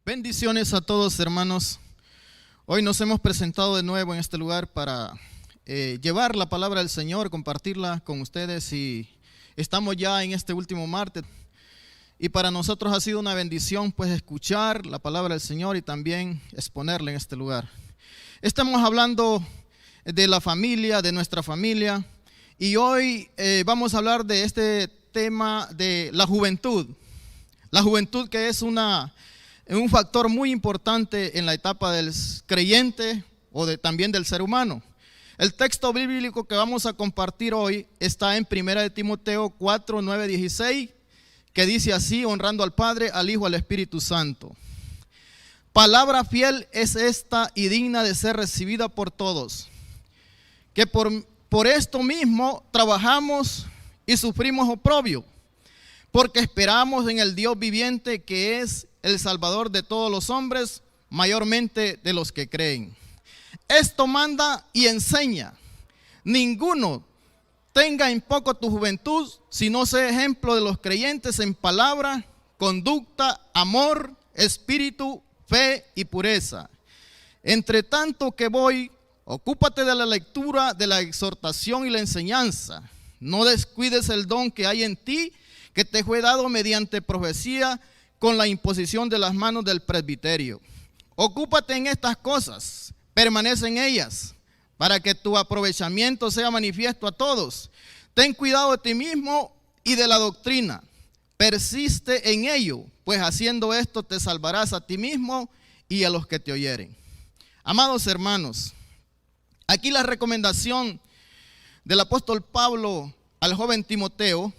Bendiciones a todos, hermanos. Hoy nos hemos presentado de nuevo en este lugar para llevar la palabra del Señor, compartirla con ustedes, y estamos ya en este último martes. Y para nosotros ha sido una bendición pues escuchar la palabra del Señor y también exponerla en este lugar. Estamos hablando de la familia, de nuestra familia, y hoy vamos a hablar de este tema de la juventud. La juventud, que es un factor muy importante en la etapa del creyente o también del ser humano. El texto bíblico que vamos a compartir hoy está en 1 Timoteo 4, 9, 16, que dice así: honrando al Padre, al Hijo, al Espíritu Santo. Palabra fiel es esta y digna de ser recibida por todos, que por esto mismo trabajamos y sufrimos oprobio, porque esperamos en el Dios viviente, que es el Salvador de todos los hombres, mayormente de los que creen. Esto manda y enseña: ninguno tenga en poco tu juventud, sino sea ejemplo de los creyentes en palabra, conducta, amor, espíritu, fe y pureza. Entre tanto que voy, ocúpate de la lectura, de la exhortación y la enseñanza. No descuides el don que hay en ti, que te fue dado mediante profecía, con la imposición de las manos del presbiterio. Ocúpate en estas cosas, permanece en ellas, para que tu aprovechamiento sea manifiesto a todos. Ten cuidado de ti mismo y de la doctrina. Persiste en ello, pues haciendo esto te salvarás a ti mismo y a los que te oyeren. Amados hermanos, aquí la recomendación del apóstol Pablo al joven Timoteo.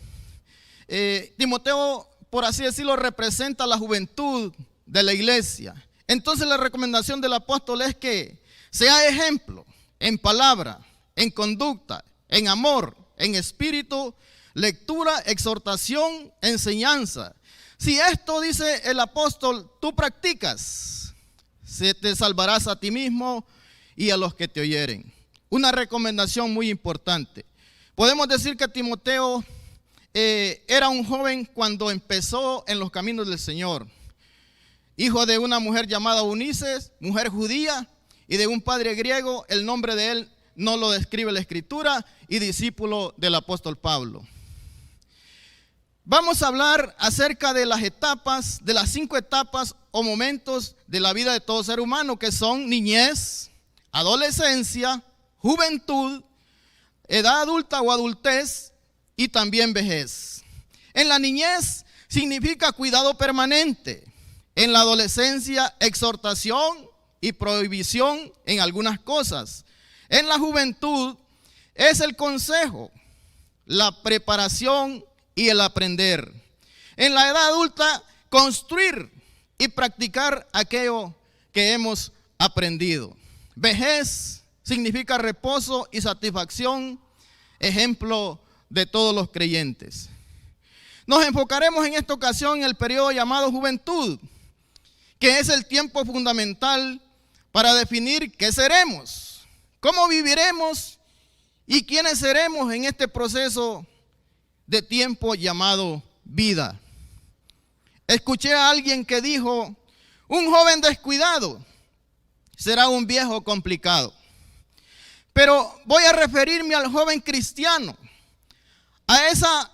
Timoteo, por así decirlo, representa la juventud de la iglesia. Entonces la recomendación del apóstol es que sea ejemplo en palabra, en conducta, en amor, en espíritu, lectura, exhortación, enseñanza. Si esto, dice el apóstol, tú practicas, te salvarás a ti mismo y a los que te oyeren. Una recomendación muy importante. Podemos decir que Timoteo era un joven cuando empezó en los caminos del Señor, hijo de una mujer llamada Eunice, mujer judía, y de un padre griego. El nombre de él no lo describe la Escritura, y discípulo del apóstol Pablo. Vamos a hablar acerca de las etapas, de las 5 etapas o momentos de la vida de todo ser humano, que son niñez, adolescencia, juventud, edad adulta o adultez, y también vejez. En la niñez significa cuidado permanente. En la adolescencia, exhortación y prohibición en algunas cosas. En la juventud es el consejo, la preparación y el aprender. En la edad adulta, construir y practicar aquello que hemos aprendido. Vejez significa reposo y satisfacción, ejemplo de todos los creyentes. Nos enfocaremos en esta ocasión en el periodo llamado juventud, que es el tiempo fundamental para definir qué seremos, cómo viviremos y quiénes seremos en este proceso de tiempo llamado vida. Escuché a alguien que dijo: un joven descuidado será un viejo complicado. Pero voy a referirme al joven cristiano, a esa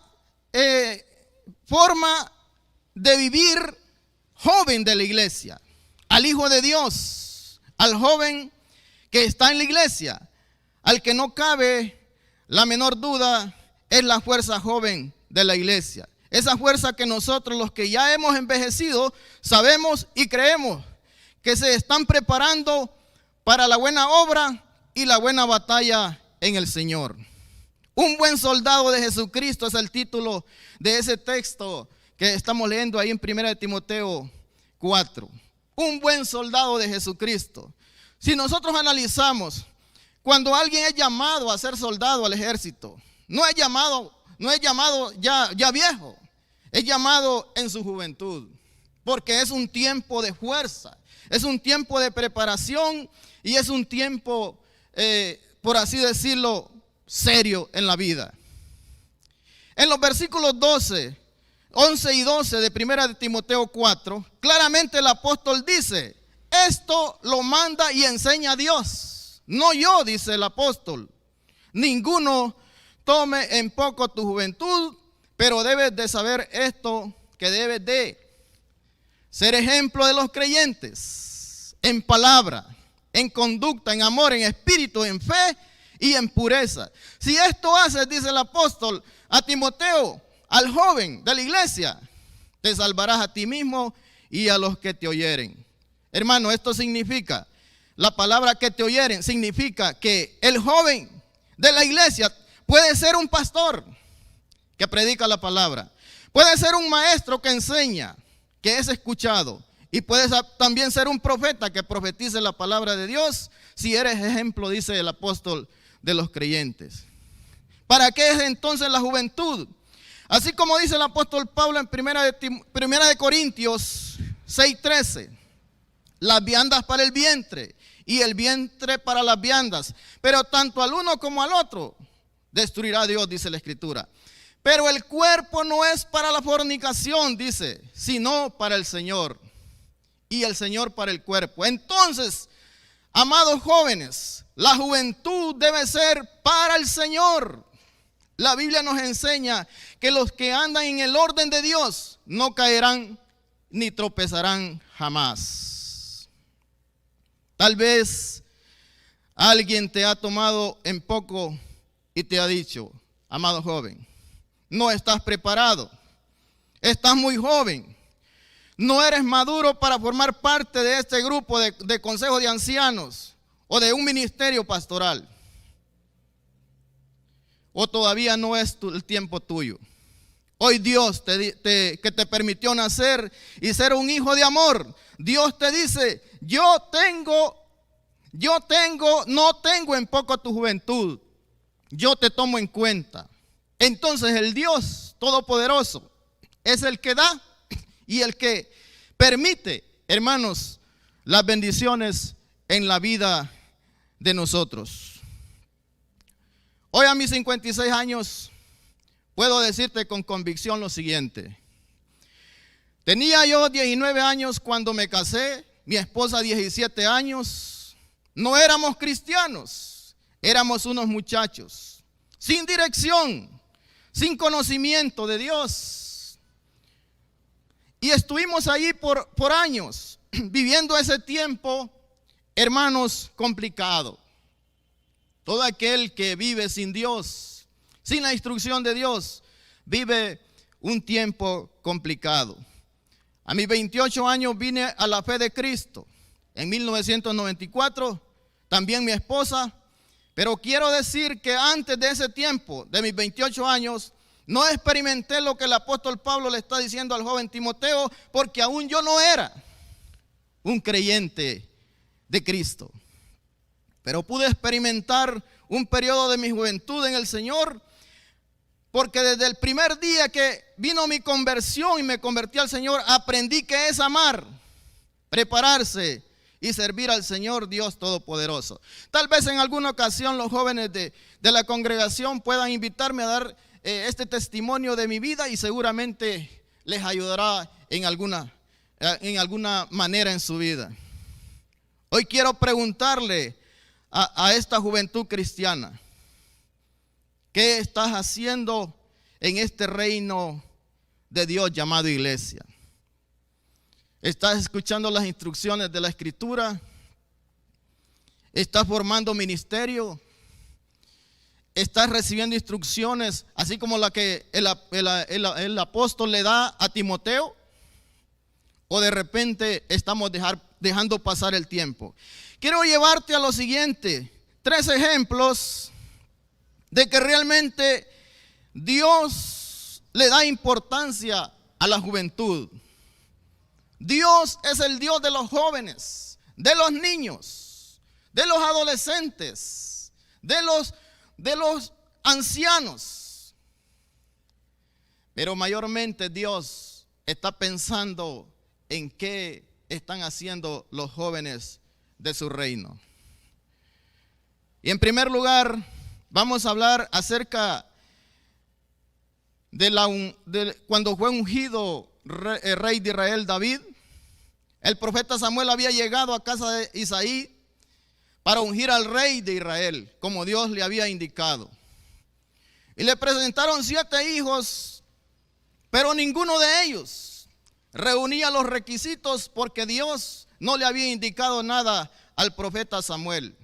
forma de vivir joven de la iglesia, al hijo de Dios, al joven que está en la iglesia, al que no cabe la menor duda, es la fuerza joven de la iglesia. Esa fuerza que nosotros, los que ya hemos envejecido, sabemos y creemos que se están preparando para la buena obra y la buena batalla en el Señor. Un buen soldado de Jesucristo es el título de ese texto que estamos leyendo ahí en 1 Timoteo 4. Un buen soldado de Jesucristo. Si nosotros analizamos, cuando alguien es llamado a ser soldado al ejército, no es llamado ya viejo, es llamado en su juventud, porque es un tiempo de fuerza, es un tiempo de preparación y es un tiempo, por así decirlo, serio en la vida. En los versículos 12 11 y 12 de primera de Timoteo 4, claramente el apóstol dice, esto lo manda y enseña Dios, no yo, dice el apóstol. Ninguno tome en poco tu juventud, pero debes de saber esto, que debes de ser ejemplo de los creyentes, en palabra, en conducta, en amor, en espíritu, en fe y en pureza. Si esto haces, dice el apóstol a Timoteo, al joven de la iglesia, te salvarás a ti mismo y a los que te oyeren. Hermano, esto significa, la palabra que te oyeren significa que el joven de la iglesia puede ser un pastor que predica la palabra, puede ser un maestro que enseña, que es escuchado, y puede también ser un profeta que profetice la palabra de Dios, si eres ejemplo, dice el apóstol, de los creyentes. ¿Para qué es entonces la juventud? Así como dice el apóstol Pablo en primera de Corintios 6:13, las viandas para el vientre y el vientre para las viandas, pero tanto al uno como al otro destruirá Dios, dice la escritura. Pero el cuerpo no es para la fornicación, dice, sino para el Señor, y el Señor para el cuerpo. Entonces, amados jóvenes, la juventud debe ser para el Señor. La Biblia nos enseña que los que andan en el orden de Dios no caerán ni tropezarán jamás. Tal vez alguien te ha tomado en poco y te ha dicho, amado joven, no estás preparado, estás muy joven, no eres maduro para formar parte de este grupo de consejo de ancianos o de un ministerio pastoral. O todavía no es el tiempo tuyo. Hoy Dios que te permitió nacer y ser un hijo de amor, Dios te dice, no tengo en poco tu juventud, yo te tomo en cuenta. Entonces el Dios Todopoderoso es el que da y el que permite, hermanos, las bendiciones en la vida de nosotros. Hoy a mis 56 años puedo decirte con convicción lo siguiente. Tenía yo 19 años cuando me casé, mi esposa 17 años. No éramos cristianos, éramos unos muchachos sin dirección, sin conocimiento de Dios. Y estuvimos allí por años, viviendo ese tiempo, hermanos, complicado. Todo aquel que vive sin Dios, sin la instrucción de Dios, vive un tiempo complicado. A mis 28 años vine a la fe de Cristo. En 1994, también mi esposa. Pero quiero decir que antes de ese tiempo, de mis 28 años, no experimenté lo que el apóstol Pablo le está diciendo al joven Timoteo, porque aún yo no era un creyente de Cristo. Pero pude experimentar un periodo de mi juventud en el Señor, porque desde el primer día que vino mi conversión y me convertí al Señor, aprendí que es amar, prepararse y servir al Señor Dios Todopoderoso. Tal vez en alguna ocasión los jóvenes de la congregación puedan invitarme a dar este testimonio de mi vida y seguramente les ayudará en alguna manera en su vida. Hoy quiero preguntarle a esta juventud cristiana, ¿qué estás haciendo en este reino de Dios llamado iglesia? ¿Estás escuchando las instrucciones de la Escritura? ¿Estás formando ministerio? ¿Estás recibiendo instrucciones así como la que el apóstol le da a Timoteo? ¿O de repente estamos dejando pasar el tiempo? Quiero llevarte a lo siguiente, 3 ejemplos de que realmente Dios le da importancia a la juventud. Dios es el Dios de los jóvenes, de los niños, de los adolescentes, de los ancianos. Pero mayormente Dios está pensando en qué están haciendo los jóvenes de su reino. Y en primer lugar, vamos a hablar acerca cuando fue ungido rey de Israel David, el profeta Samuel había llegado a casa de Isaí para ungir al rey de Israel, como Dios le había indicado. Y le presentaron 7 hijos, pero ninguno de ellos reunía los requisitos porque Dios no le había indicado nada al profeta Samuel.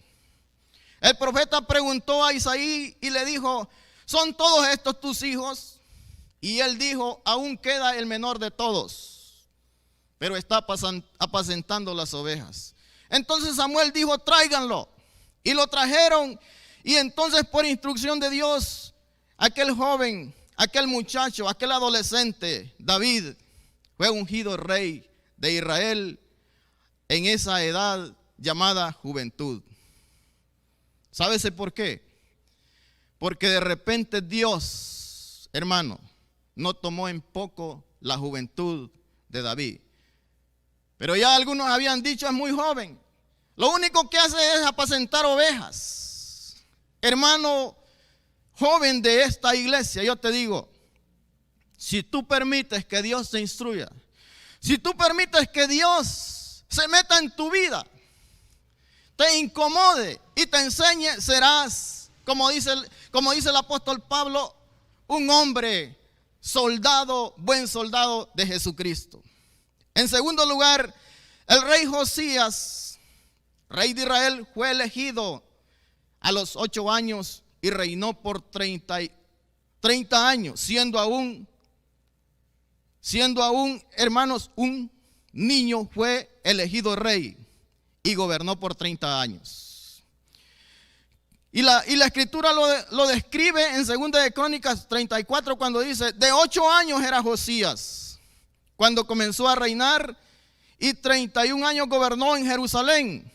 El profeta preguntó a Isaí y le dijo: ¿son todos estos tus hijos? Y él dijo: aún queda el menor de todos, pero está apacentando las ovejas. Entonces Samuel dijo: tráiganlo. Y lo trajeron. Y entonces, por instrucción de Dios, aquel joven, aquel muchacho, aquel adolescente, David, fue ungido rey de Israel en esa edad llamada juventud. ¿Sabes por qué? Porque de repente Dios, hermano, no tomó en poco la juventud de David. Pero ya algunos habían dicho: es muy joven. Lo único que hace es apacentar ovejas. Hermano joven de esta iglesia, yo te digo, si tú permites que Dios te instruya, si tú permites que Dios se meta en tu vida, te incomode y te enseñe, serás, como dice el apóstol Pablo, un hombre soldado, buen soldado de Jesucristo. En segundo lugar, el rey Josías, rey de Israel, fue elegido a los 8 años y reinó por 30 años, siendo aún, hermanos, un niño fue elegido rey y gobernó por 30 años. Y la escritura lo describe en 2 de Crónicas 34 cuando dice: de 8 años era Josías cuando comenzó a reinar y 31 años gobernó en Jerusalén.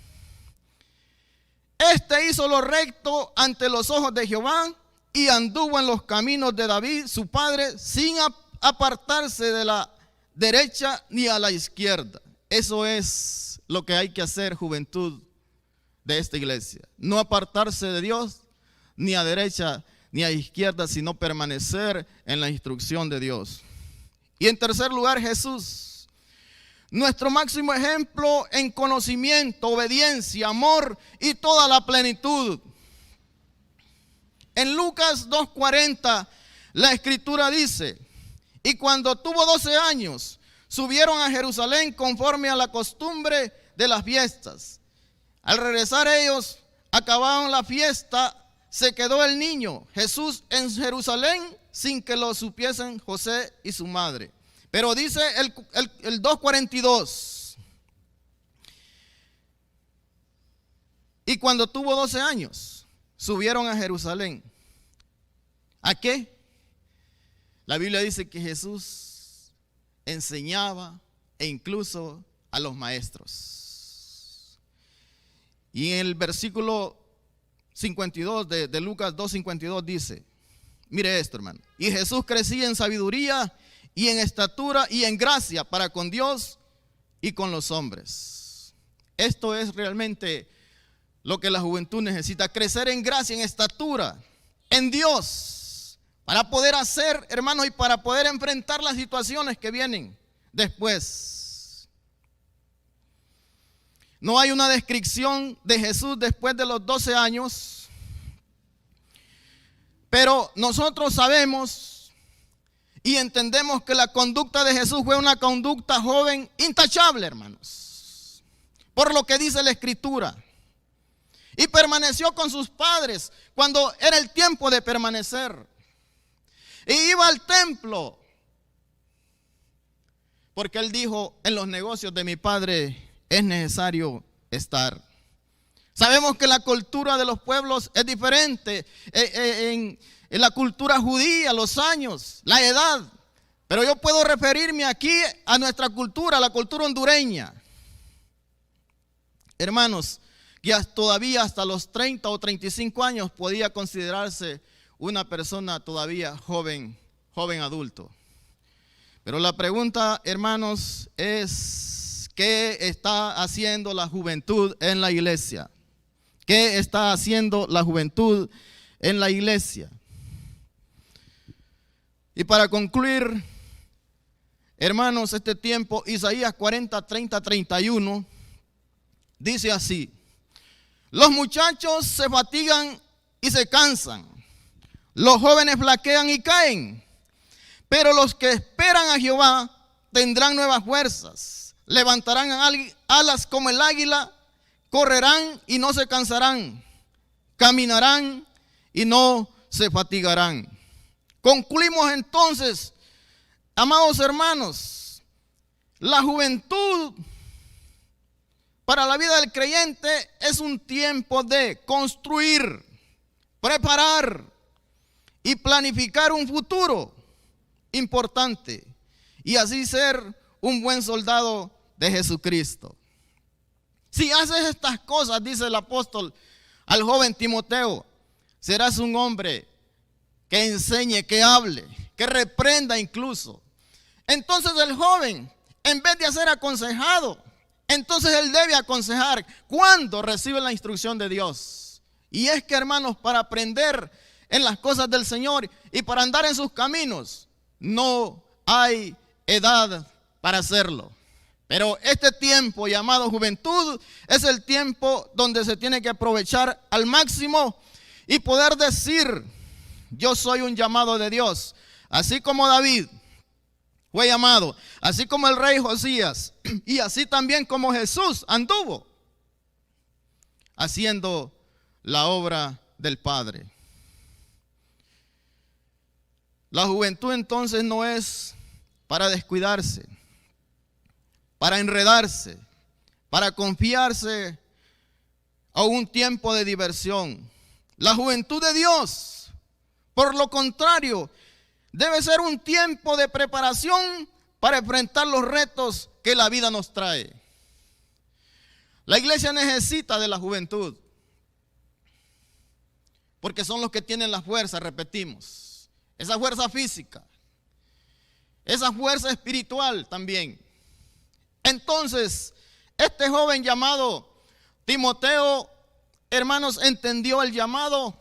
Este hizo lo recto ante los ojos de Jehová y anduvo en los caminos de David su padre, sin apartarse de la derecha ni a la izquierda. Eso es lo que hay que hacer, juventud de esta iglesia: no apartarse de Dios ni a derecha ni a izquierda, sino permanecer en la instrucción de Dios. Y en tercer lugar, Jesús, nuestro máximo ejemplo en conocimiento, obediencia, amor y toda la plenitud. En Lucas 2:40 la escritura dice: y cuando tuvo 12 años, subieron a Jerusalén conforme a la costumbre de las fiestas. Al regresar ellos, acabaron la fiesta, se quedó el niño Jesús en Jerusalén sin que lo supiesen José y su madre. Pero dice el 2:42: y cuando tuvo 12 años, subieron a Jerusalén. ¿A qué? La Biblia dice que Jesús enseñaba e incluso a los maestros. Y en el versículo 52 de Lucas 2:52 dice: mire esto, hermano. Y Jesús crecía en sabiduría y en estatura y en gracia para con Dios y con los hombres. Esto es realmente lo que la juventud necesita: crecer en gracia, en estatura, en Dios, para poder hacer, hermanos, y para poder enfrentar las situaciones que vienen después. No hay una descripción de Jesús después de los 12 años, pero nosotros sabemos y entendemos que la conducta de Jesús fue una conducta joven intachable, hermanos, por lo que dice la escritura. Y permaneció con sus padres cuando era el tiempo de permanecer. Y iba al templo, porque él dijo: en los negocios de mi padre es necesario estar. Sabemos que la cultura de los pueblos es diferente. En la cultura judía, los años, la edad. Pero yo puedo referirme aquí a nuestra cultura, la cultura hondureña. Hermanos, que todavía hasta los 30 o 35 años podía considerarse una persona todavía joven adulto. Pero la pregunta, hermanos, es: ¿qué está haciendo la juventud en la iglesia? ¿Qué está haciendo la juventud en la iglesia? Y para concluir, hermanos, este tiempo, Isaías 40, 30, 31, dice así: los muchachos se fatigan y se cansan, los jóvenes flaquean y caen, pero los que esperan a Jehová tendrán nuevas fuerzas, levantarán alas como el águila, correrán y no se cansarán, caminarán y no se fatigarán. Concluimos entonces, amados hermanos, la juventud para la vida del creyente es un tiempo de construir, preparar y planificar un futuro importante y así ser un buen soldado de Jesucristo. Si haces estas cosas, dice el apóstol al joven Timoteo, serás un hombre que enseñe, que hable, que reprenda incluso. Entonces el joven, en vez de ser aconsejado, entonces él debe aconsejar cuando recibe la instrucción de Dios. Y es que, hermanos, para aprender en las cosas del Señor y para andar en sus caminos, no hay edad para hacerlo. Pero este tiempo llamado juventud es el tiempo donde se tiene que aprovechar al máximo y poder decir: yo soy un llamado de Dios, así como David fue llamado, así como el rey Josías, y así también como Jesús anduvo haciendo la obra del Padre. La juventud entonces no es para descuidarse, para enredarse, para confiarse a un tiempo de diversión. La juventud de Dios, por lo contrario, debe ser un tiempo de preparación para enfrentar los retos que la vida nos trae. La iglesia necesita de la juventud, porque son los que tienen la fuerza, repetimos, esa fuerza física, esa fuerza espiritual también. Entonces, este joven llamado Timoteo, hermanos, entendió el llamado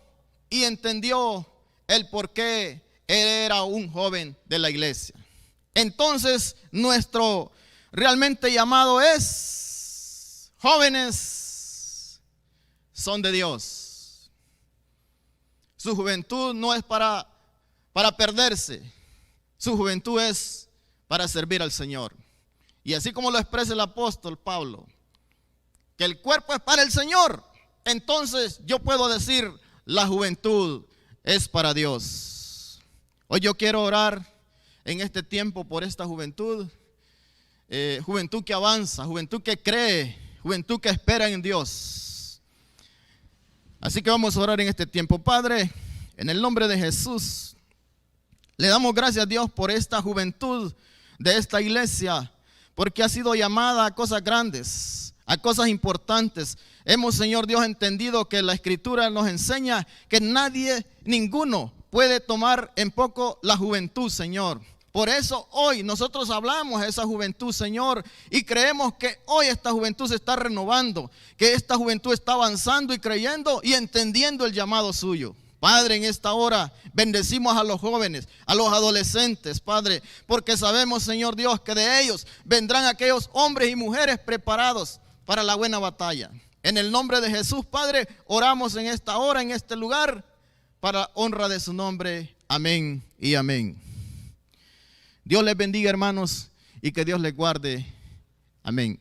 y entendió el por qué él era un joven de la iglesia. Entonces, nuestro realmente llamado es: jóvenes son de Dios. Su juventud no es para perderse, su juventud es para servir al Señor. Y así como lo expresa el apóstol Pablo, que el cuerpo es para el Señor, entonces yo puedo decir: la juventud es para Dios. Hoy yo quiero orar en este tiempo por esta juventud, juventud que avanza, juventud que cree, juventud que espera en Dios. Así que vamos a orar en este tiempo. Padre, en el nombre de Jesús, le damos gracias a Dios por esta juventud de esta iglesia, porque ha sido llamada a cosas grandes, a cosas importantes. Hemos, Señor Dios, entendido que la Escritura nos enseña que nadie, ninguno puede tomar en poco la juventud, Señor. Por eso hoy nosotros hablamos de esa juventud, Señor, y creemos que hoy esta juventud se está renovando, que esta juventud está avanzando y creyendo y entendiendo el llamado suyo. Padre, en esta hora bendecimos a los jóvenes, a los adolescentes, Padre, porque sabemos, Señor Dios, que de ellos vendrán aquellos hombres y mujeres preparados para la buena batalla. En el nombre de Jesús, Padre, oramos en esta hora, en este lugar, para honra de su nombre. Amén y amén. Dios les bendiga, hermanos, y que Dios les guarde. Amén.